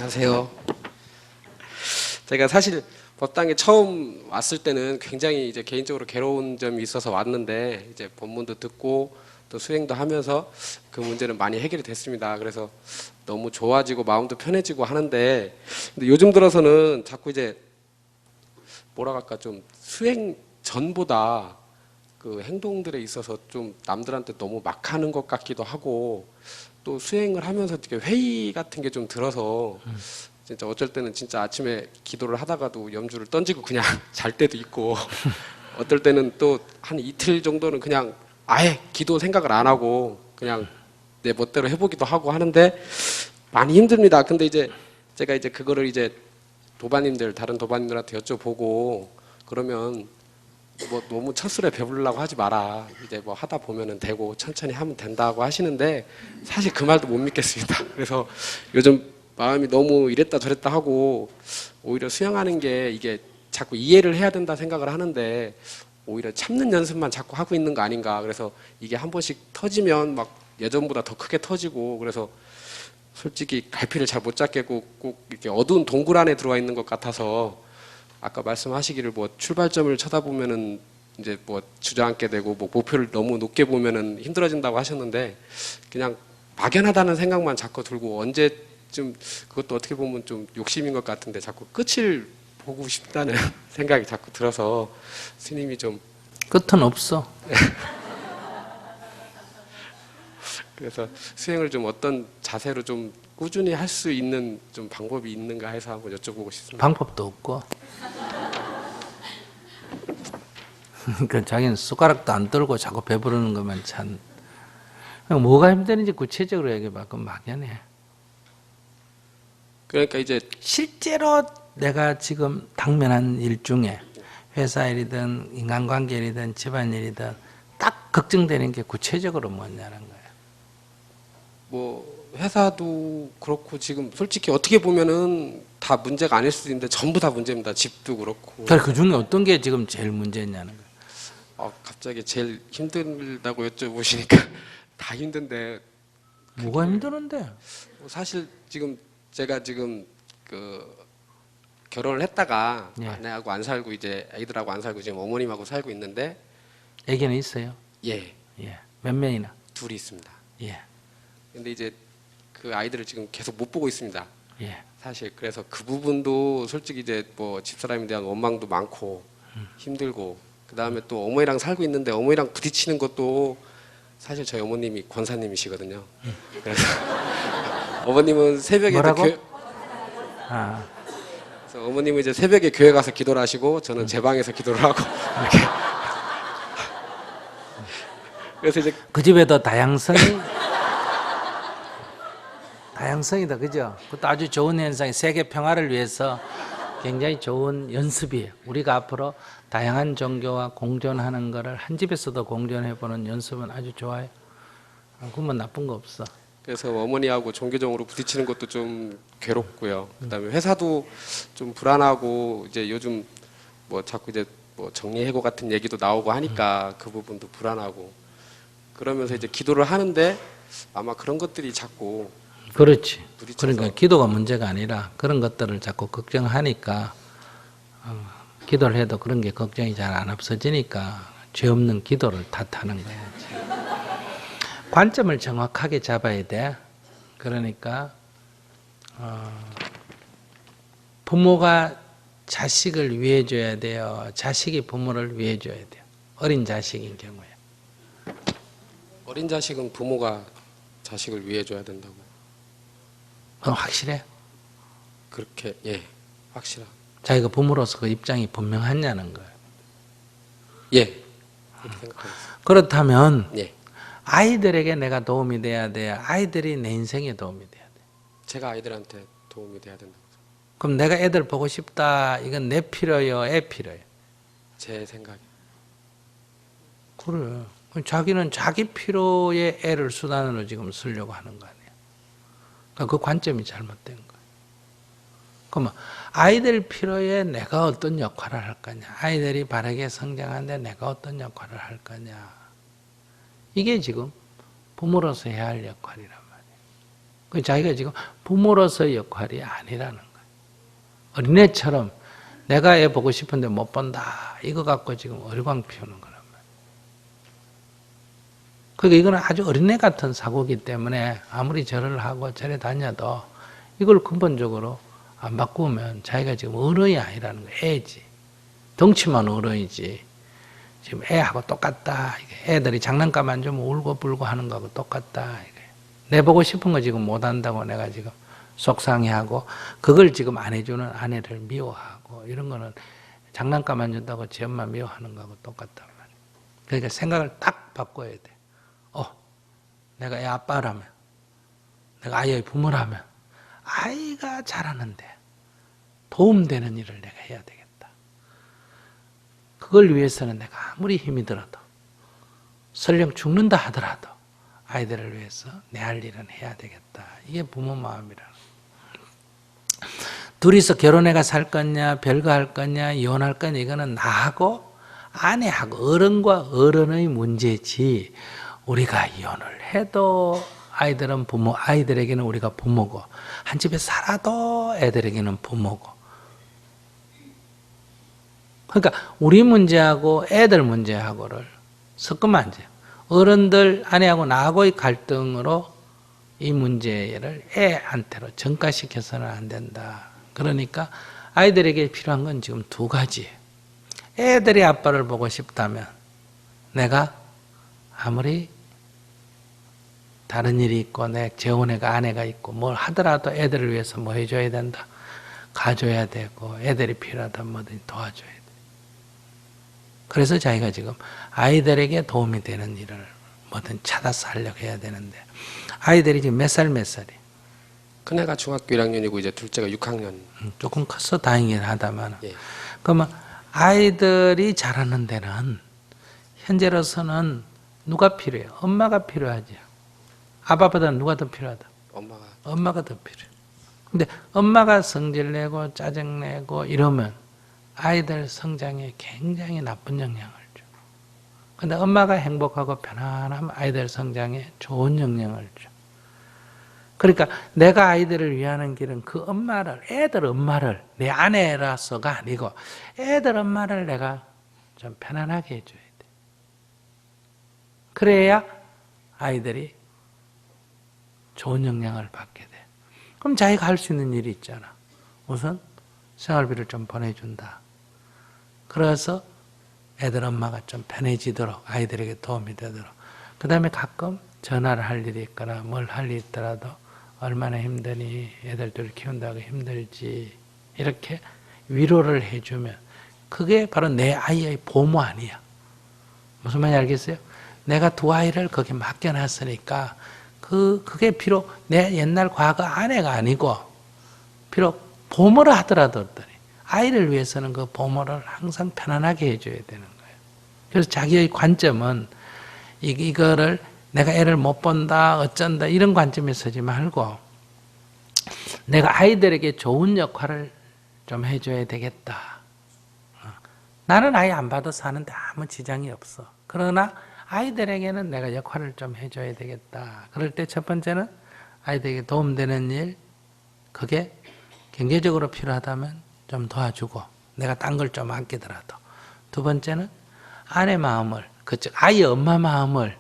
안녕하세요. 제가 사실 법당에 처음 왔을 때는 굉장히 이제 개인적으로 괴로운 점이 있어서 왔는데 이제 법문도 듣고 또 수행도 하면서 그 문제는 많이 해결이 됐습니다. 그래서 너무 좋아지고 마음도 편해지고 하는데 근데 요즘 들어서는 자꾸 이제 뭐라 할까 좀 수행 전보다 그 행동들에 있어서 좀 남들한테 너무 막 하는 것 같기도 하고 또 수행을 하면서 되게 회의 같은 게 좀 들어서 진짜 어쩔 때는 진짜 아침에 기도를 하다가도 염주를 던지고 그냥 잘 때도 있고 어떨 때는 또 한 이틀 정도는 그냥 아예 기도 생각을 안 하고 그냥 내 멋대로 해보기도 하고 하는데 많이 힘듭니다. 근데 이제 제가 이제 그거를 이제 도반님들 다른 도반님들한테 여쭤보고 그러면 뭐 너무 첫술에 배부르려고 하지 마라. 이제 뭐 하다 보면은 되고 천천히 하면 된다고 하시는데 사실 그 말도 못 믿겠습니다. 그래서 요즘 마음이 너무 이랬다 저랬다 하고 오히려 수영하는 게 이게 자꾸 이해를 해야 된다 생각을 하는데 오히려 참는 연습만 자꾸 하고 있는 거 아닌가. 그래서 이게 한 번씩 터지면 막 예전보다 더 크게 터지고 그래서 솔직히 갈피를 잘 못 잡겠고 꼭 이렇게 어두운 동굴 안에 들어와 있는 것 같아서 아까 말씀하시기를 뭐 출발점을 쳐다보면은 이제 뭐 주저앉게 되고 뭐 목표를 너무 높게 보면은 힘들어진다고 하셨는데 그냥 막연하다는 생각만 자꾸 들고 언제쯤 그것도 어떻게 보면 좀 욕심인 것 같은데 자꾸 끝을 보고 싶다는 생각이 자꾸 들어서 스님이 좀 끝은 없어. 그래서 수행을 좀 어떤 자세로 좀 꾸준히 할 수 있는 좀 방법이 있는가 해서 한번 여쭤보고 싶습니다. 방법도 없고. 그러니까 자기는 숟가락도 안 들고 자꾸 배부르는 것만 참. 뭐가 힘드는지 구체적으로 얘기해봐. 그건 막연해. 그러니까 이제 실제로 내가 지금 당면한 일 중에 회사 일이든 인간관계 일이든 집안일이든 딱 걱정되는 게 구체적으로 뭐냐는 거예요. 뭐 회사도 그렇고 지금 솔직히 어떻게 보면은 다 문제가 아닐 수도 있는데 전부 다 문제입니다. 집도 그렇고. 그 중에 어떤 게 지금 제일 문제냐는 거예요. 갑자기 제일 힘들다고 여쭤보시니까 다 힘든데 뭐가 힘드는데? 사실 지금 제가 지금 그 결혼을 했다가 예. 아내하고 안 살고 이제 아이들하고 안 살고 지금 어머님하고 살고 있는데 애기는 있어요? 예, 예. 몇 명이나? 둘이 있습니다. 예. 근데 이제 그 아이들을 지금 계속 못 보고 있습니다. 예. 사실 그래서 그 부분도 솔직히 이제 뭐 집사람에 대한 원망도 많고 힘들고 그 다음에 또 어머니랑 살고 있는데 어머니랑 부딪히는 것도 사실 저희 어머님이 권사님이시거든요. 그래서 어머님은 새벽에 뭐라고? 그래서 어머님은 이제 새벽에 교회 가서 기도를 하시고 저는 제 방에서 기도를 하고 이렇게 그래서 이제 그 집에도 다양성이다, 그죠? 그것도 아주 좋은 현상이 세계 평화를 위해서 굉장히 좋은 연습이에요. 우리가 앞으로 다양한 종교와 공존하는 거를 한 집에서도 공존해보는 연습은 아주 좋아요. 그러면 나쁜 거 없어. 그래서 어머니하고 종교적으로 부딪히는 것도 좀 괴롭고요. 그다음에 회사도 좀 불안하고 이제 요즘 뭐 자꾸 이제 뭐 정리해고 같은 얘기도 나오고 하니까 그 부분도 불안하고 그러면서 이제 기도를 하는데 아마 그런 것들이 자꾸 그렇지. 부딪혀서 그러니까 기도가 문제가 아니라 그런 것들을 자꾸 걱정하니까 기도를 해도 그런 게 걱정이 잘 안 없어지니까 죄 없는 기도를 탓하는 거야. 관점을 정확하게 잡아야 돼. 그러니까 부모가 자식을 위해줘야 돼요. 자식이 부모를 위해줘야 돼요. 어린 자식인 경우에. 어린 자식은 부모가 자식을 위해줘야 된다고. 그건 확실해? 그렇게 예 확실한. 자기가 부모로서 그 입장이 분명하냐는 거예요. 예 그렇게 생각합니다. 그렇다면 예 아이들에게 내가 도움이 돼야 돼요. 아이들이 내 인생에 도움이 돼야 돼. 제가 아이들한테 도움이 돼야 된다고. 그럼 내가 애들 보고 싶다. 이건 내 필요요, 애 필요요. 제 생각에. 그래. 자기는 자기 필요의 애를 수단으로 지금 쓰려고 하는 거 아니에요. 그러니까 그 관점이 잘못된 거예요. 그러면 아이들 필요에 내가 어떤 역할을 할 거냐. 아이들이 바르게 성장하는데 내가 어떤 역할을 할 거냐. 이게 지금 부모로서 해야 할 역할이란 말이에요. 그 자기가 지금 부모로서의 역할이 아니라는 거예요. 어린애처럼 내가 애 보고 싶은데 못 본다. 이거 갖고 지금 어리광 피우는 거란 말이에요. 그러니까 이거는 아주 어린애 같은 사고이기 때문에 아무리 절을 하고 절에 다녀도 이걸 근본적으로 안 바꾸면 자기가 지금 어른이 아니라는 거예요. 애지. 덩치만 어른이지. 지금 애하고 똑같다. 애들이 장난감 안 주면 울고 불고 하는 거하고 똑같다. 내 보고 싶은 거 지금 못 한다고 내가 지금 속상해하고 그걸 지금 안 해주는 아내를 미워하고 이런 거는 장난감 안 준다고 지 엄마 미워하는 거하고 똑같단 말이에요. 그러니까 생각을 딱 바꿔야 돼. 내가 애 아빠라면, 내가 아이의 부모라면 아이가 잘하는데 도움되는 일을 내가 해야 되겠다. 그걸 위해서는 내가 아무리 힘이 들어도 설령 죽는다 하더라도 아이들을 위해서 내 할 일은 해야 되겠다. 이게 부모 마음이라. 둘이서 결혼해가 살 거냐, 별거 할 거냐, 이혼할 거냐 이거는 나하고 아내하고 어른과 어른의 문제지. 우리가 이혼을 해도 아이들은 부모, 아이들에게는 우리가 부모고 한 집에 살아도 애들에게는 부모고. 그러니까 우리 문제하고 애들 문제하고를 섞으면 안 돼요. 어른들 아내하고 나하고의 갈등으로 이 문제를 애한테로 전가시켜서는 안 된다. 그러니까 아이들에게 필요한 건 지금 두 가지. 애들이 아빠를 보고 싶다면 내가 아무리 다른 일이 있고 내 재혼애가 아내가 있고 뭘 하더라도 애들을 위해서 뭐 해줘야 된다. 가줘야 되고 애들이 필요하다면 뭐든지 도와줘야 돼. 그래서 자기가 지금 아이들에게 도움이 되는 일을 뭐든 찾아서 하려고 해야 되는데 아이들이 지금 몇 살이? 큰애가 중학교 1학년이고 이제 둘째가 6학년. 조금 컸어 다행이긴 하다만. 예. 그러면 아이들이 자라는 데는 현재로서는 누가 필요해요? 엄마가 필요하죠. 아빠보다 누가 더 필요하다? 엄마가 더 필요해. 근데 엄마가 성질내고 짜증내고 이러면 아이들 성장에 굉장히 나쁜 영향을 줘. 근데 엄마가 행복하고 편안하면 아이들 성장에 좋은 영향을 줘. 그러니까 내가 아이들을 위하는 길은 그 엄마를, 애들 엄마를 내 아내라서가 아니고 애들 엄마를 내가 좀 편안하게 해줘야 돼. 그래야 아이들이 좋은 영향을 받게 돼. 그럼 자기가 할 수 있는 일이 있잖아. 우선 생활비를 좀 보내준다. 그래서 애들 엄마가 좀 편해지도록 아이들에게 도움이 되도록. 그 다음에 가끔 전화를 할 일이 있거나 뭘 할 일이 있더라도 얼마나 힘드니 애들들 키운다고 힘들지 이렇게 위로를 해주면 그게 바로 내 아이의 보모 아니야. 무슨 말인지 알겠어요? 내가 두 아이를 거기 맡겨놨으니까 그게 비록 내 옛날 과거 아내가 아니고 비록 보모를 하더라도 어떠니 아이를 위해서는 그 보모를 항상 편안하게 해줘야 되는 거예요. 그래서 자기의 관점은 이거를 내가 애를 못 본다 어쩐다 이런 관점에 서지 말고 내가 아이들에게 좋은 역할을 좀 해줘야 되겠다. 나는 아이 안 봐도 사는데 아무 지장이 없어. 그러나 아이들에게는 내가 역할을 좀 해줘야 되겠다. 그럴 때 첫 번째는 아이들에게 도움되는 일, 그게 경제적으로 필요하다면 좀 도와주고 내가 딴 걸 좀 아끼더라도. 두 번째는 아내 마음을, 그쪽 아이 엄마 마음을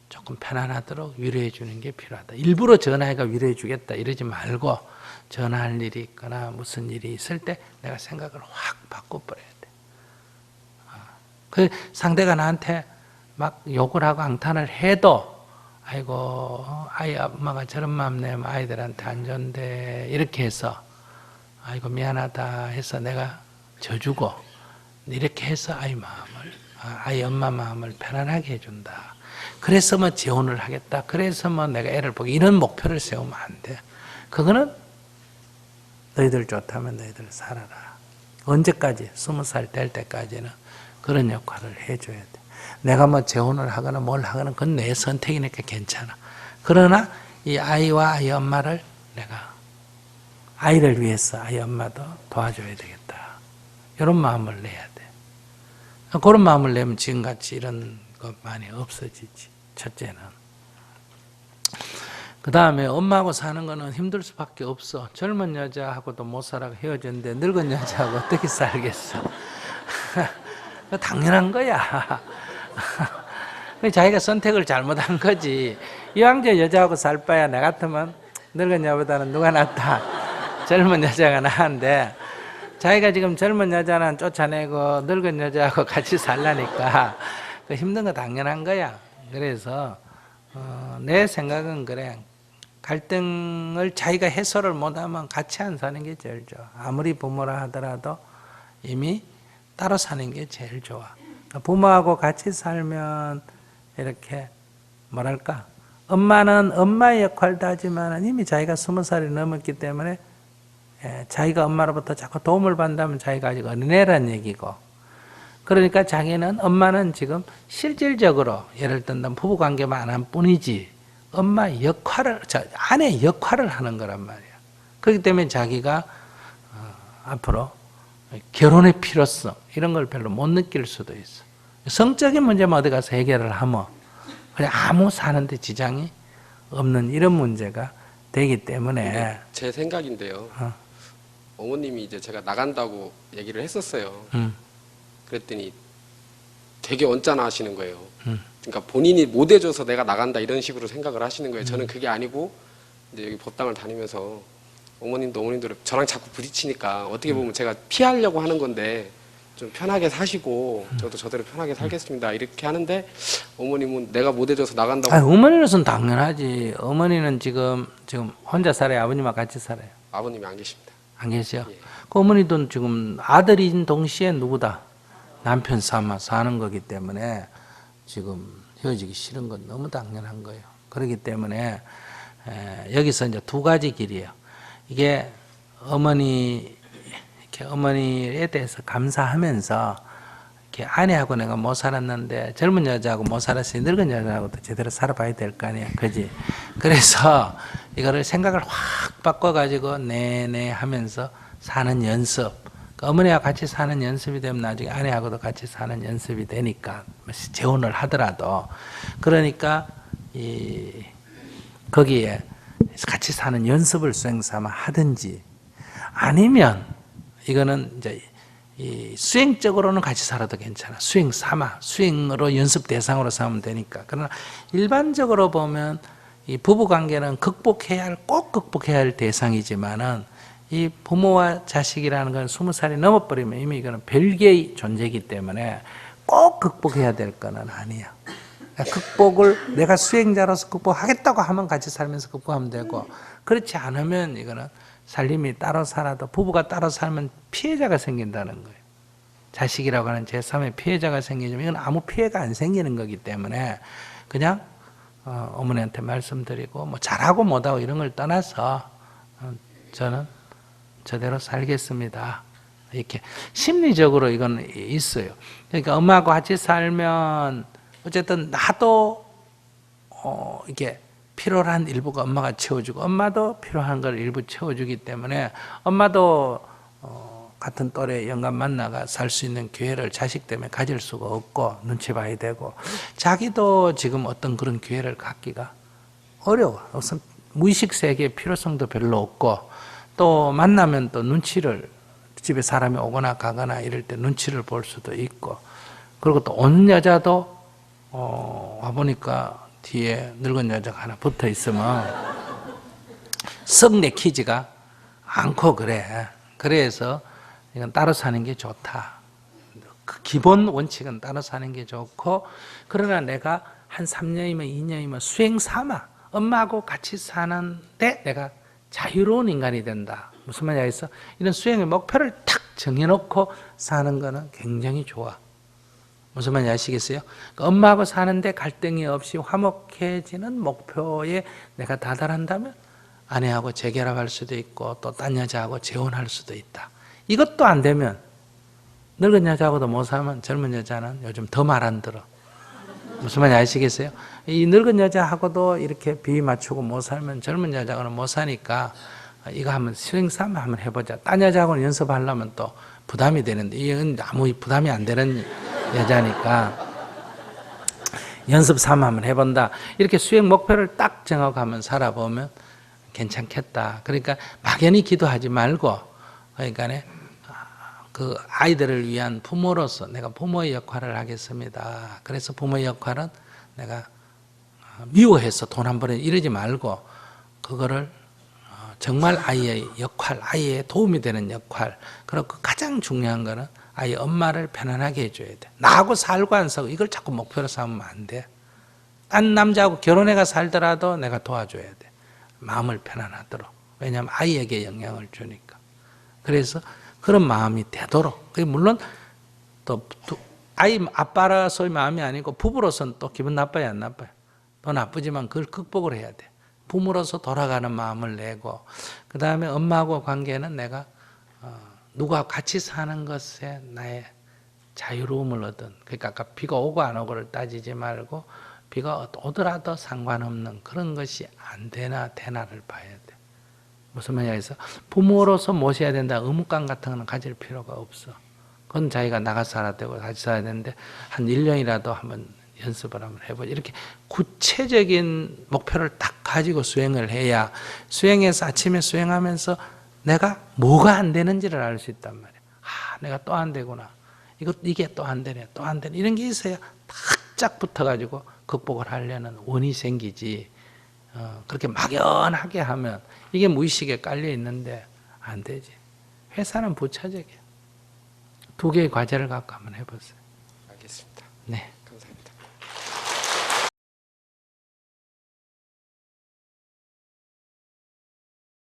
조금 편안하도록 위로해 주는 게 필요하다. 일부러 전화해가 위로해 주겠다 이러지 말고 전화할 일이 있거나 무슨 일이 있을 때 내가 생각을 확 바꿔버려야 돼. 그 상대가 나한테 막 욕을 하고 앙탄을 해도 아이고 아이 엄마가 저런 마음 내면 아이들한테 안 좋은데 이렇게 해서 아이고 미안하다 해서 내가 져주고 이렇게 해서 아이 엄마 마음을 편안하게 해준다. 그래서 뭐 재혼을 하겠다. 그래서 뭐 내가 애를 보기 이런 목표를 세우면 안 돼. 그거는 너희들 좋다면 너희들 살아라. 언제까지? 20살 될 때까지는 그런 역할을 해줘야 돼. 내가 뭐 재혼을 하거나 뭘 하거나 그건 내 선택이니까 괜찮아. 그러나 이 아이와 아이 엄마를 내가 아이를 위해서 아이 엄마도 도와줘야 되겠다. 이런 마음을 내야 돼. 그런 마음을 내면 지금같이 이런 것 많이 없어지지. 첫째는. 그 다음에 엄마하고 사는 거는 힘들 수밖에 없어. 젊은 여자하고도 못 살아 헤어졌는데 늙은 여자하고 어떻게 살겠어. 당연한 거야. 자기가 선택을 잘못한 거지. 이왕 저 여자하고 살 바야 나 같으면 늙은 여자보다는 누가 낫다. 젊은 여자가 나은데 자기가 지금 젊은 여자는 쫓아내고 늙은 여자하고 같이 살라니까 힘든 거 당연한 거야. 그래서 내 생각은 그래. 갈등을 자기가 해소를 못하면 같이 안 사는 게 제일 좋아. 아무리 부모라 하더라도 이미 따로 사는 게 제일 좋아. 부모하고 같이 살면 이렇게 뭐랄까, 엄마는 엄마의 역할도 하지만 이미 자기가 20살이 넘었기 때문에 자기가 엄마로부터 자꾸 도움을 받는다면 자기가 아직 어린애란 얘기고, 그러니까 자기는, 엄마는 지금 실질적으로 예를 든다면 부부관계만 한 뿐이지 엄마 역할을, 아내 역할을 하는 거란 말이야. 그렇기 때문에 자기가 앞으로 결혼의 필요성 이런 걸 별로 못 느낄 수도 있어. 성적인 문제만 어디 가서 해결을 하면 그냥 아무 사는데 지장이 없는 이런 문제가 되기 때문에. 제 생각인데요. 어머님이 이제 제가 나간다고 얘기를 했었어요. 그랬더니 되게 언짢아 하시는 거예요. 그러니까 본인이 못 해줘서 내가 나간다 이런 식으로 생각을 하시는 거예요. 저는 그게 아니고 이제 여기 법당을 다니면서 어머님도 어머님도 저랑 자꾸 부딪히니까 어떻게 보면 제가 피하려고 하는 건데 좀 편하게 사시고 저도 저대로 편하게 살겠습니다 이렇게 하는데, 어머님은 내가 못 해줘서 나간다고. 어머니로서는 당연하지. 어머니는 지금 혼자 살아요? 아버님과 같이 살아요? 아버님이 안 계십니다. 안 계셔? 예. 그 어머니도 지금 아들인 동시에 누구다? 남편 삼아 사는 거기 때문에 지금 헤어지기 싫은 건 너무 당연한 거예요. 그렇기 때문에 여기서 이제 두 가지 길이에요. 이게 어머니에 대해서 감사하면서 이렇게 아내하고 내가 못 살았는데 젊은 여자하고 못 살았으니 늙은 여자하고도 제대로 살아봐야 될 거 아니야. 그지? 그래서 이거를 생각을 확 바꿔가지고 네네 하면서 사는 연습. 그러니까 어머니와 같이 사는 연습이 되면 나중에 아내하고도 같이 사는 연습이 되니까, 재혼을 하더라도. 그러니까 거기에 같이 사는 연습을 수행삼아 하든지, 아니면 이거는 이제 수행적으로는 같이 살아도 괜찮아. 수행으로 연습 대상으로 삼으면 되니까. 그러나 일반적으로 보면 이 부부관계는 꼭 극복해야 할 대상이지만은, 이 부모와 자식이라는 건 20살이 넘어버리면 이미 이거는 별개의 존재이기 때문에 꼭 극복해야 될 거는 아니야. 극복을 내가 수행자로서 극복하겠다고 하면 같이 살면서 극복하면 되고, 그렇지 않으면 이거는 살림이 따로 살아도, 부부가 따로 살면 피해자가 생긴다는 거예요. 자식이라고 하는 제3의 피해자가 생기지만 이건 아무 피해가 안 생기는 거기 때문에 그냥 어머니한테 말씀드리고, 뭐 잘하고 못하고 이런 걸 떠나서 저는 저대로 살겠습니다. 이렇게 심리적으로 이건 있어요. 그러니까 엄마하고 같이 살면 어쨌든 나도 이게 필요한 일부가 엄마가 채워주고, 엄마도 필요한 걸 일부 채워주기 때문에 엄마도 같은 또래 영감 만나가 살 수 있는 기회를 자식 때문에 가질 수가 없고 눈치 봐야 되고, 자기도 지금 어떤 그런 기회를 갖기가 어려워. 우선 무의식 세계의 필요성도 별로 없고, 또 만나면 또 눈치를, 집에 사람이 오거나 가거나 이럴 때 눈치를 볼 수도 있고, 그리고 또 온 여자도 와보니까 뒤에 늙은 여자가 하나 붙어 있으면 썩 내키지가 않고 그래. 그래서 이건 따로 사는 게 좋다. 그 기본 원칙은 따로 사는 게 좋고, 그러나 내가 한 3년이면 2년이면 수행 삼아 엄마하고 같이 사는데 내가 자유로운 인간이 된다. 무슨 말이야 했어? 이런 수행의 목표를 탁 정해놓고 사는 거는 굉장히 좋아. 무슨 말인지 아시겠어요? 그러니까 엄마하고 사는데 갈등이 없이 화목해지는 목표에 내가 다다른다면 아내하고 재결합할 수도 있고 또 딴 여자하고 재혼할 수도 있다. 이것도 안 되면, 늙은 여자하고도 못 살면 젊은 여자는 요즘 더 말 안 들어. 무슨 말인지 아시겠어요? 이 늙은 여자하고도 이렇게 비위 맞추고 못 살면 젊은 여자하고는 못 사니까 이거 한번 수행삼아 한번 해보자. 딴 여자하고는 연습하려면 또 부담이 되는데 이건 아무 부담이 안 되는 여자니까 연습 삼아 한번 해본다. 이렇게 수행 목표를 딱 정하고 살아보면 괜찮겠다. 그러니까 막연히 기도하지 말고, 그러니까 그 아이들을 위한 부모로서 내가 부모의 역할을 하겠습니다. 그래서 부모의 역할은 내가 미워해서 돈 한 번에 이러지 말고 그거를 정말 아이의 역할, 아이의 도움이 되는 역할. 그리고 가장 중요한 거는 아이 엄마를 편안하게 해줘야 돼. 나하고 살고 안 살고 이걸 자꾸 목표로 삼으면 안 돼. 딴 남자하고 결혼해가 살더라도 내가 도와줘야 돼. 마음을 편안하도록. 왜냐하면 아이에게 영향을 주니까. 그래서 그런 마음이 되도록. 물론 또 아이 아빠라서의 마음이 아니고 부부로서는 또 기분 나빠요, 안 나빠요? 더 나쁘지만 그걸 극복을 해야 돼. 부모로서 돌아가는 마음을 내고, 그 다음에 엄마하고 관계는 내가 누가 같이 사는 것에 나의 자유로움을 얻은, 그러니까 아까 비가 오고 안 오고를 따지지 말고 비가 오더라도 상관없는 그런 것이 안 되나 되나를 봐야 돼. 무슨 말이냐 해서 부모로서 모셔야 된다 의무감 같은 거는 가질 필요가 없어. 그건 자기가 나가서 살아야 되고 같이 살아야 되는데 한 1년이라도 한번 연습을 한번 해보자. 이렇게 구체적인 목표를 딱 가지고 수행을 해야 수행해서 아침에 수행하면서 내가 뭐가 안 되는지를 알 수 있단 말이야. 아, 내가 또 안 되구나. 이게 또 안 되네. 또 안 되네. 이런 게 있어야 탁짝 붙어가지고 극복을 하려는 원이 생기지. 그렇게 막연하게 하면 이게 무의식에 깔려 있는데 안 되지. 회사는 부차적이야. 두 개의 과제를 갖고 한번 해보세요. 알겠습니다. 네.